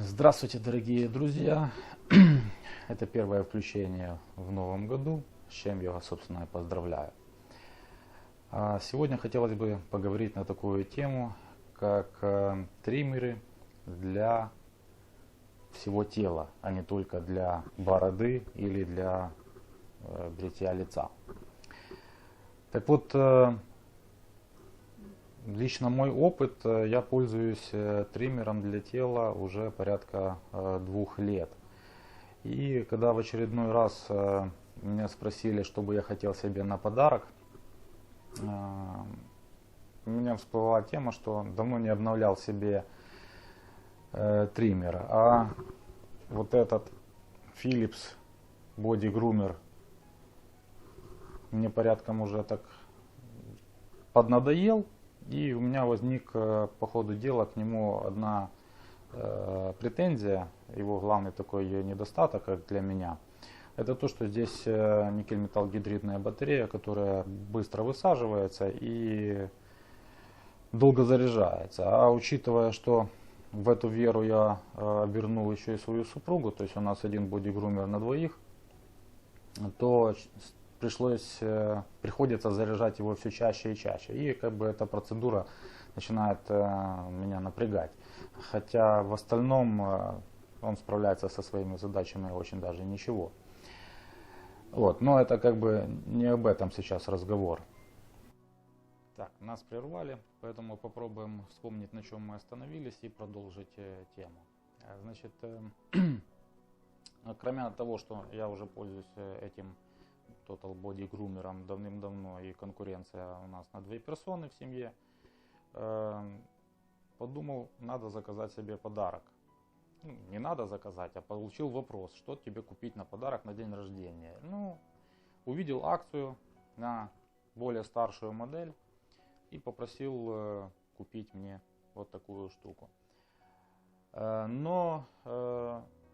Здравствуйте, дорогие друзья! Это первое включение в новом году, с чем я вас, собственно, и поздравляю. Сегодня хотелось бы поговорить на такую тему, как триммеры для всего тела, а не только для бороды или для бритья лица. Так вот, лично мой опыт, я пользуюсь триммером для тела уже порядка 2 лет. И когда в очередной раз меня спросили, что бы я хотел себе на подарок, у меня всплыла тема, что давно не обновлял себе триммер. А вот этот Philips Body Groomer мне порядком уже так поднадоел. И у меня возник по ходу дела к нему одна претензия, его главный такой недостаток для меня, это то, что здесь никель-металл-гидридная батарея, которая быстро высаживается и долго заряжается. А учитывая, что в эту веру я вернул еще и свою супругу, то есть у нас один бодигрумер на двоих, то приходится заряжать его все чаще и чаще. И как бы эта процедура начинает меня напрягать. Хотя в остальном он справляется со своими задачами очень даже ничего. Вот, но это как бы не об этом сейчас разговор. Так, нас прервали, поэтому попробуем вспомнить, на чем мы остановились, и продолжить тему. Значит, кроме того, что я уже пользуюсь этим Total Body Groomerом давным-давно, и конкуренция у нас на 2 персоны в семье, подумал, надо заказать себе подарок. Ну, не надо заказать, а получил вопрос, что тебе купить на подарок на день рождения. Ну, увидел акцию на более старшую модель и попросил купить мне вот такую штуку. Но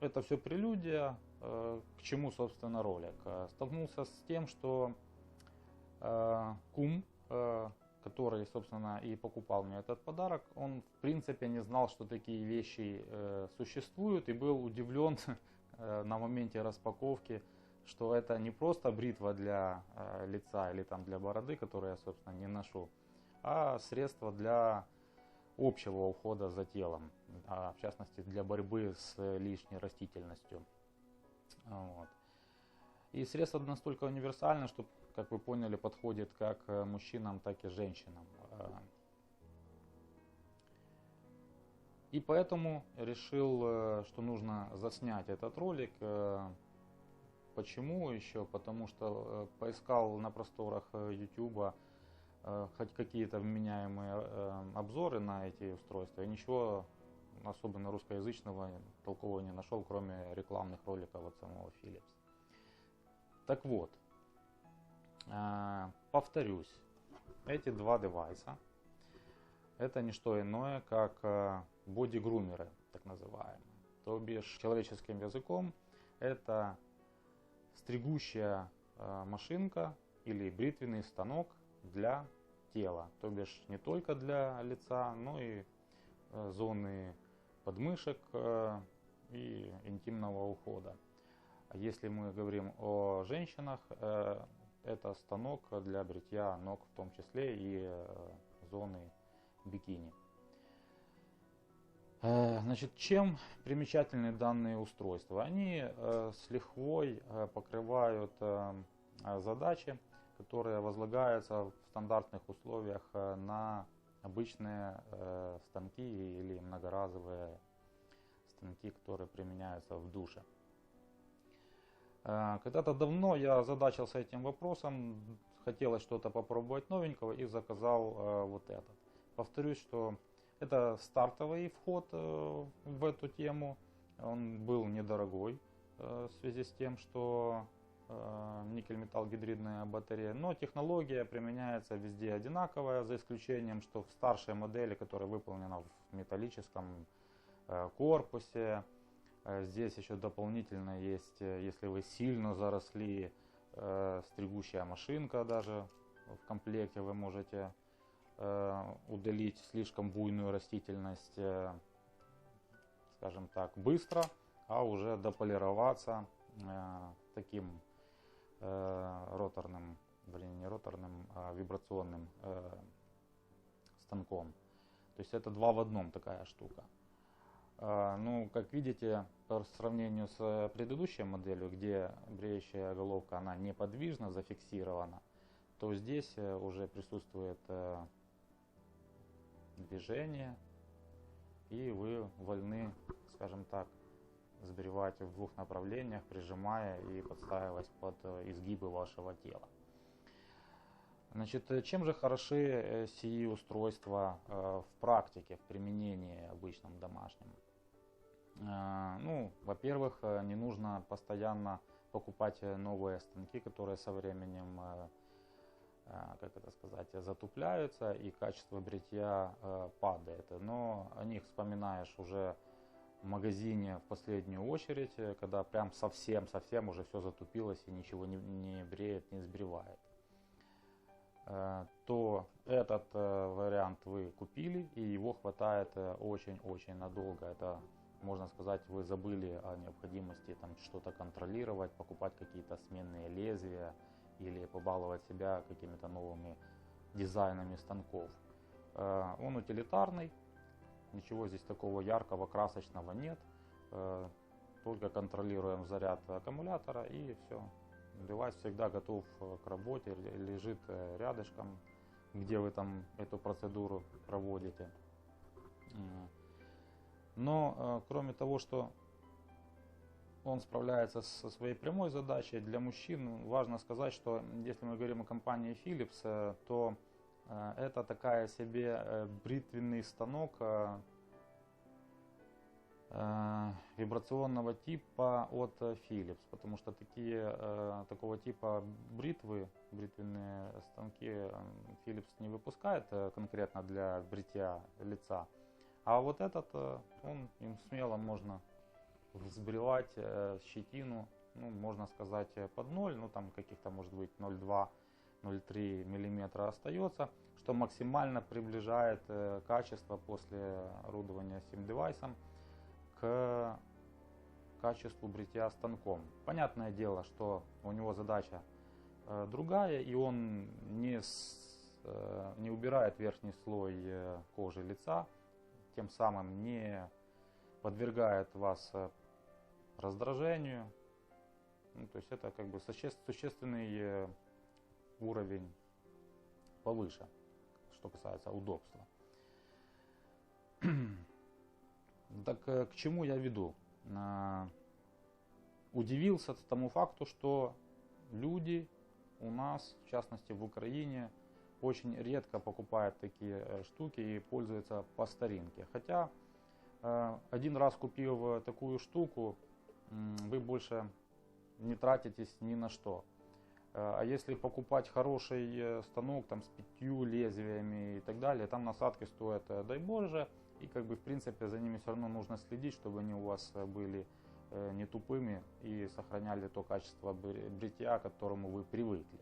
это все прелюдия, к чему, собственно, ролик. Столкнулся с тем, что кум, который, собственно, и покупал мне этот подарок, он, в принципе, не знал, что такие вещи существуют, и был удивлен на моменте распаковки, что это не просто бритва для лица или там для бороды, которую я, собственно, не ношу, а средство для общего ухода за телом, в частности для борьбы с лишней растительностью. Вот. И средство настолько универсально, что, как вы поняли, подходит как мужчинам, так и женщинам. И поэтому решил, что нужно заснять этот ролик. Почему еще? Потому что поискал на просторах YouTube хоть какие-то вменяемые обзоры на эти устройства, и ничего особенно русскоязычного толкового не нашел, кроме рекламных роликов от самого Philips. Так вот, повторюсь, эти два девайса это не что иное, как бодигрумеры, так называемые. То бишь, человеческим языком это стригущая машинка или бритвенный станок для тела. То бишь, не только для лица, но и зоны подмышек и интимного ухода. Если мы говорим о женщинах, это станок для бритья ног, в том числе и зоны бикини. Значит, чем примечательны данные устройства? Они с лихвой покрывают задачи, которые возлагаются в стандартных условиях на обычные станки или многоразовые станки, которые применяются в душе. Когда-то давно я озадачился этим вопросом, хотелось что-то попробовать новенького и заказал вот этот. Повторюсь, что это стартовый вход в эту тему, он был недорогой в связи с тем, что никель-металл-гидридная батарея, но технология применяется везде одинаковая, за исключением, что в старшей модели, которая выполнена в металлическом корпусе, здесь еще дополнительно есть, если вы сильно заросли, стригущая машинка даже в комплекте, вы можете удалить слишком буйную растительность скажем так, быстро, а уже дополироваться таким роторным, вернее, не роторным, а вибрационным станком. То есть это 2 в 1 такая штука. Ну, как видите, по сравнению с предыдущей моделью, где бреющая головка она неподвижно зафиксирована, то здесь уже присутствует движение, и вы вольны, скажем так, сбривать в 2 направлениях, прижимая и подстраиваясь под изгибы вашего тела. Значит, чем же хороши сии устройства в практике, в применении обычном домашнем? Ну, во-первых, не нужно постоянно покупать новые станки, которые со временем, как это сказать, затупляются и качество бритья падает. Но о них вспоминаешь уже в магазине в последнюю очередь, когда прям совсем уже все затупилось и ничего не бреет, не сбривает. То этот вариант вы купили, и его хватает очень-очень надолго. Это, можно сказать, вы забыли о необходимости там что-то контролировать, покупать какие-то сменные лезвия или побаловать себя какими-то новыми дизайнами станков. Он утилитарный, ничего здесь такого яркого, красочного нет. Только контролируем заряд аккумулятора, и все. Девайс всегда готов к работе, лежит рядышком, где вы там эту процедуру проводите. Но кроме того, что он справляется со своей прямой задачей, для мужчин важно сказать, что если мы говорим о компании Philips, то это такая себе бритвенный станок вибрационного типа от Philips, потому что такого типа бритвенные станки Philips не выпускает конкретно для бритья лица, а вот этот, им смело можно взбривать щетину, ну, можно сказать, под 0, ну там каких-то может быть 0,2-0,3 мм остается, что максимально приближает качество после орудования сим девайсом к качеству бритья станком. Понятное дело, что у него задача другая, и он не убирает верхний слой кожи лица, тем самым не подвергает вас раздражению. Ну, то есть это как бы существенный уровень повыше, что касается удобства. Так к чему я веду? Удивился тому факту, что люди у нас, в частности в Украине, очень редко покупают такие штуки и пользуются по старинке. Хотя один раз купив такую штуку, вы больше не тратитесь ни на что. А если покупать хороший станок там, с 5 лезвиями и так далее, там насадки стоят, дай боже, и как бы в принципе за ними все равно нужно следить, чтобы они у вас были не тупыми и сохраняли то качество бритья, к которому вы привыкли.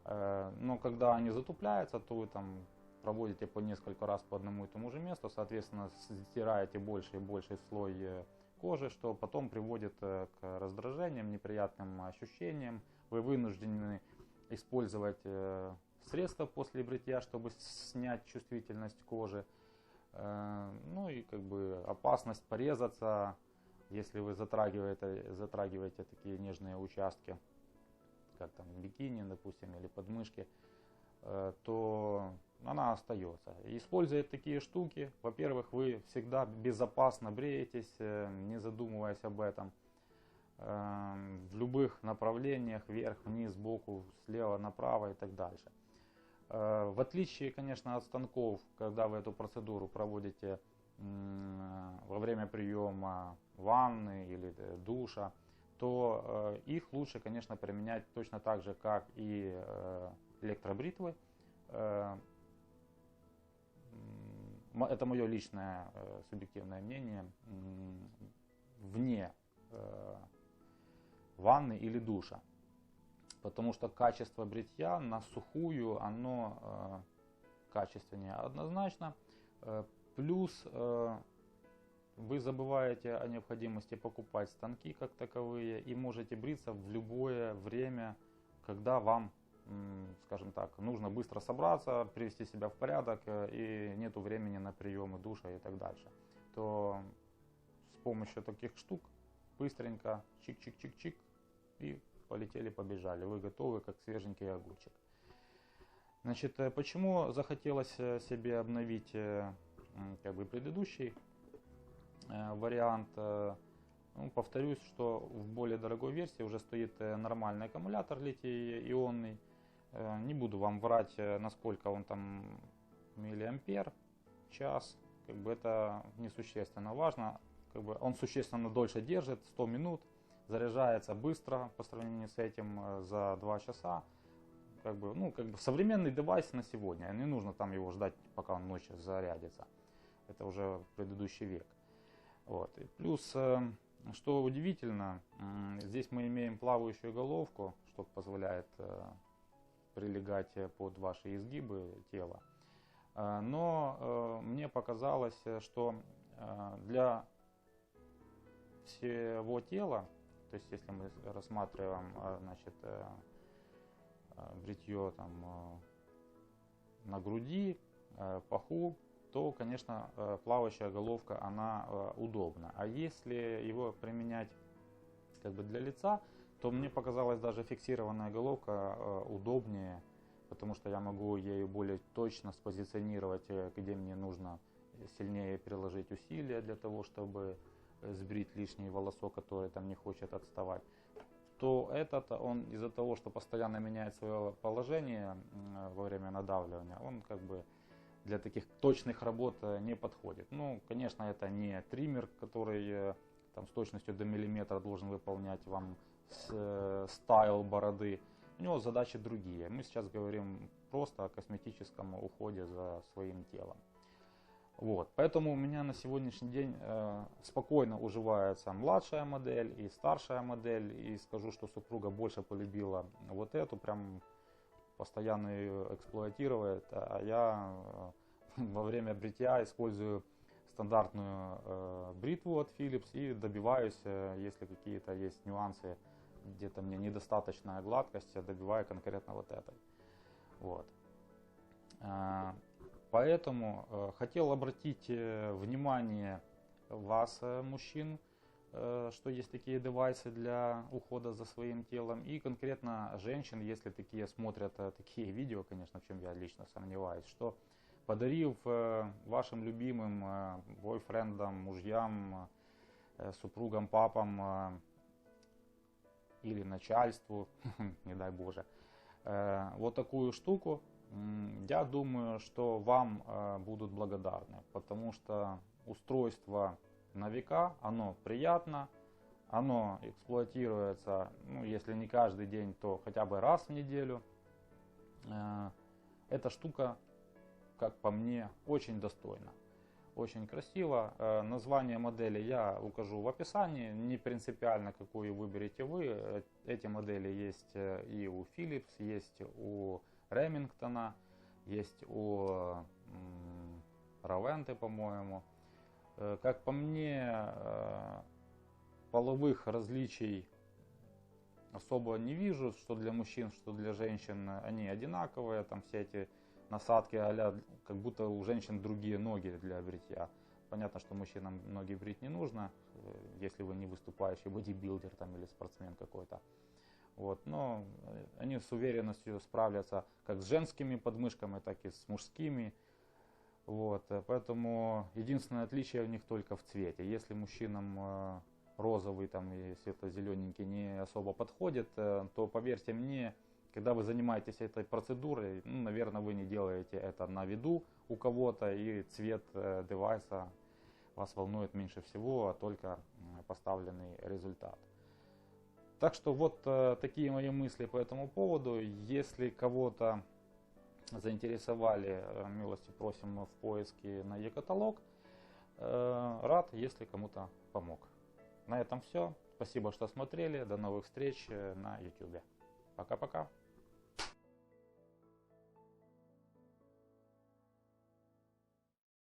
Но когда они затупляются, то вы там проводите по несколько раз по одному и тому же месту, соответственно стираете больше и больше слой кожи, что потом приводит к раздражениям, неприятным ощущениям. Вы вынуждены использовать средства после бритья, чтобы снять чувствительность кожи. Ну и как бы опасность порезаться, если вы затрагиваете такие нежные участки, как там бикини, допустим, или подмышки, то она остается. Используя такие штуки, во-первых, вы всегда безопасно бреетесь, не задумываясь об этом, в любых направлениях, вверх, вниз, сбоку, слева, направо и так дальше. В отличие, конечно, от станков, когда вы эту процедуру проводите во время приема ванны или душа, то их лучше, конечно, применять точно так же, как и электробритвы. Это мое личное субъективное мнение, вне ванны или душа. Потому что качество бритья на сухую, оно качественнее однозначно. Плюс вы забываете о необходимости покупать станки как таковые и можете бриться в любое время, когда вам, скажем так, нужно быстро собраться, привести себя в порядок и нету времени на приемы душа и так дальше. То с помощью таких штук быстренько чик-чик-чик-чик и полетели-побежали. Вы готовы, как свеженький огурчик. Значит, почему захотелось себе обновить как бы предыдущий вариант? Ну, повторюсь, что в более дорогой версии уже стоит нормальный аккумулятор литий-ионный. Не буду вам врать, насколько он там миллиампер час. Как бы это несущественно важно. Как бы он существенно дольше держит, 100 минут. Заряжается быстро по сравнению с этим за 2 часа. Как бы современный девайс на сегодня. Не нужно там его ждать, пока он ночью зарядится. Это уже предыдущий век. Вот. И плюс, что удивительно, здесь мы имеем плавающую головку, что позволяет прилегать под ваши изгибы тела. Но мне показалось, что для всего тела, то есть если мы рассматриваем, значит, бритье там на груди, паху, то, конечно, плавающая головка, она удобна. А если его применять как бы для лица, то мне показалась даже фиксированная головка удобнее, потому что я могу ею более точно спозиционировать, где мне нужно сильнее приложить усилия для того, чтобы сбрить лишний волосок, который там не хочет отставать. То этот, он из-за того, что постоянно меняет свое положение во время надавливания, он как бы для таких точных работ не подходит. Ну, конечно, это не триммер, который там с точностью до миллиметра должен выполнять вам стайл бороды. У него задачи другие. Мы сейчас говорим просто о косметическом уходе за своим телом. Вот. Поэтому у меня на сегодняшний день спокойно уживается младшая модель и старшая модель. И скажу, что супруга больше полюбила вот эту, прям постоянно ее эксплуатирует. А я во время бритья использую стандартную бритву от Philips и добиваюсь, если какие-то есть нюансы, где-то мне недостаточная гладкость, я добиваю конкретно вот этой. Вот. Поэтому хотел обратить внимание вас, мужчин, что есть такие девайсы для ухода за своим телом. И конкретно женщин, если такие смотрят такие видео, конечно, в чем я лично сомневаюсь, что подарив вашим любимым бойфрендам, мужьям, супругам, папам или начальству, не дай Боже, вот такую штуку, я думаю, что вам будут благодарны, потому что устройство на века, оно приятно, оно эксплуатируется, ну, если не каждый день, то хотя бы раз в неделю. Эта штука, как по мне, очень достойна, очень красиво. Название модели я укажу в описании, не принципиально, какую выберете вы. Эти модели есть и у Philips, есть у Remington, есть у Rovente, по-моему. Как по мне, половых различий особо не вижу, что для мужчин, что для женщин они одинаковые, там все эти насадки а-ля, как будто у женщин другие ноги для бритья. Понятно, что мужчинам ноги брить не нужно, если вы не выступающий бодибилдер там, или спортсмен какой-то. Вот, но они с уверенностью справятся как с женскими подмышками, так и с мужскими. Вот, поэтому единственное отличие в них только в цвете. Если мужчинам розовый там, и светло-зелененький не особо подходит, то поверьте мне, когда вы занимаетесь этой процедурой, ну, наверное, вы не делаете это на виду у кого-то, и цвет девайса вас волнует меньше всего, а только поставленный результат. Так что вот такие мои мысли по этому поводу. Если кого-то заинтересовали, милости просим в поиске на e-каталог. Рад, если кому-то помог. На этом все. Спасибо, что смотрели. До новых встреч на YouTube. Пока-пока.